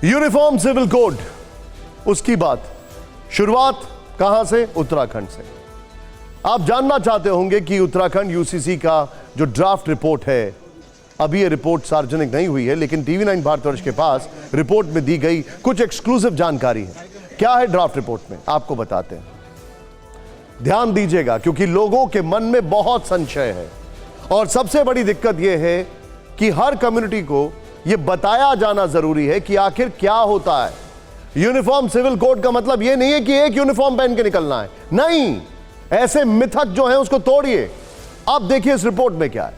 Uniform civil code, उसकी बात शुरुआत कहां से? उत्तराखंड से। आप जानना चाहते होंगे कि उत्तराखंड यूसीसी का जो ड्राफ्ट रिपोर्ट है, अभी ये रिपोर्ट सार्वजनिक नहीं हुई है, लेकिन टीवी 9 भारतवर्ष के पास रिपोर्ट में दी गई कुछ एक्सक्लूसिव जानकारी है। क्या है ड्राफ्ट रिपोर्ट में, आपको बताते हैं। ध्यान दीजिएगा, क्योंकि लोगों के मन में बहुत संशय है और सबसे बड़ी दिक्कत यह है कि हर कम्युनिटी को यह बताया जाना जरूरी है कि आखिर क्या होता है। यूनिफॉर्म सिविल कोड का मतलब यह नहीं है कि एक यूनिफॉर्म पहन के निकलना है, नहीं। ऐसे मिथक जो है उसको तोड़िए। अब देखिए इस रिपोर्ट में क्या है।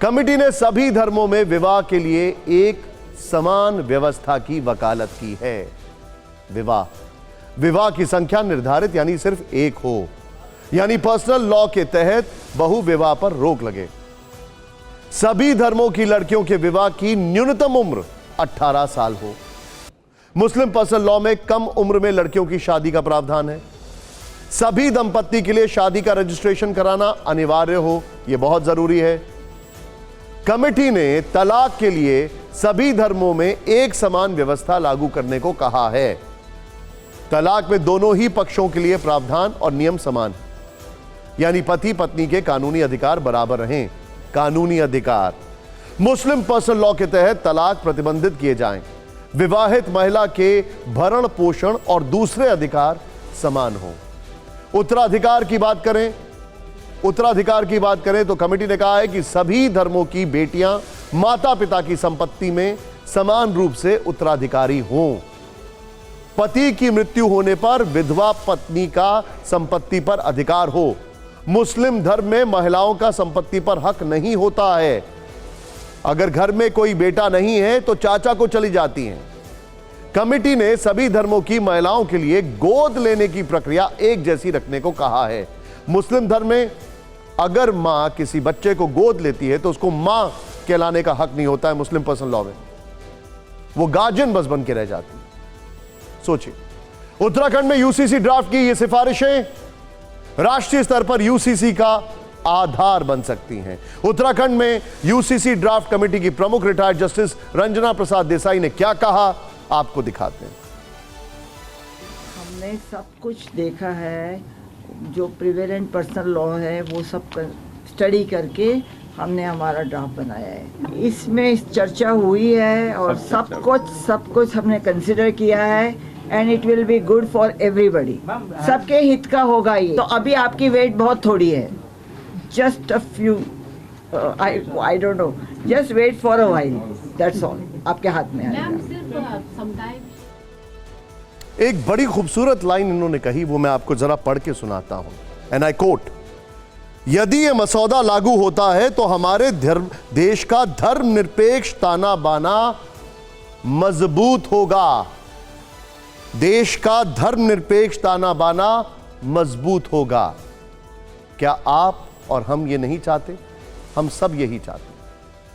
कमिटी ने सभी धर्मों में विवाह के लिए एक समान व्यवस्था की वकालत की है। विवाह की संख्या निर्धारित यानी सिर्फ एक हो, यानी पर्सनल लॉ के तहत बहु विवाह पर रोक लगे। सभी धर्मों की लड़कियों के विवाह की न्यूनतम उम्र 18 साल हो। मुस्लिम पर्सनल लॉ में कम उम्र में लड़कियों की शादी का प्रावधान है। सभी दंपत्ति के लिए शादी का रजिस्ट्रेशन कराना अनिवार्य हो, यह बहुत जरूरी है। कमेटी ने तलाक के लिए सभी धर्मों में एक समान व्यवस्था लागू करने को कहा है। तलाक में दोनों ही पक्षों के लिए प्रावधान और नियम समान, यानी पति पत्नी के कानूनी अधिकार बराबर रहें। कानूनी अधिकार मुस्लिम पर्सनल लॉ के तहत तलाक प्रतिबंधित किए जाएं। विवाहित महिला के भरण पोषण और दूसरे अधिकार समान हो। उत्तराधिकार की बात करें तो कमेटी ने कहा है कि सभी धर्मों की बेटियां माता पिता की संपत्ति में समान रूप से उत्तराधिकारी हों। पति की मृत्यु होने पर विधवा पत्नी का संपत्ति पर अधिकार हो। मुस्लिम धर्म में महिलाओं का संपत्ति पर हक नहीं होता है। अगर घर में कोई बेटा नहीं है तो चाचा को चली जाती हैं। कमेटी ने सभी धर्मों की महिलाओं के लिए गोद लेने की प्रक्रिया एक जैसी रखने को कहा है। मुस्लिम धर्म में अगर मां किसी बच्चे को गोद लेती है तो उसको मां कहलाने का हक नहीं होता है। मुस्लिम पर्सनल लॉ में वो गार्जियन बस बन के रह जाती है। सोचिए, उत्तराखंड में यूसीसी ड्राफ्ट की ये सिफारिशें राष्ट्रीय स्तर पर यूसीसी का आधार बन सकती हैं। उत्तराखंड में यूसीसी ड्राफ्ट कमेटी की प्रमुख रिटायर्ड जस्टिस रंजना प्रसाद देसाई ने क्या कहा, आपको दिखाते हैं। हमने सब कुछ देखा है, जो प्रिवेलेंट पर्सनल लॉ है वो सब स्टडी करके हमने हमारा ड्राफ्ट बनाया है। इसमें चर्चा हुई है और सब कुछ हमने कंसिडर किया है and it will be good for everybody. सबके हित का होगा ये। तो अभी आपकी वेट बहुत थोड़ी है, just a few, I don't know, just wait for a while, that's all. आपके हाथ में आएगा। एक बड़ी खूबसूरत लाइन इन्होंने कही, वो मैं आपको जरा पढ़ के सुनाता हूं। एंड आई कोट, यदि यह मसौदा लागू होता है तो हमारे देश का धर्मनिरपेक्ष ताना बाना मजबूत होगा। देश का धर्मनिरपेक्ष ताना बाना मजबूत होगा। क्या आप और हम ये नहीं चाहते? हम सब यही चाहते हैं।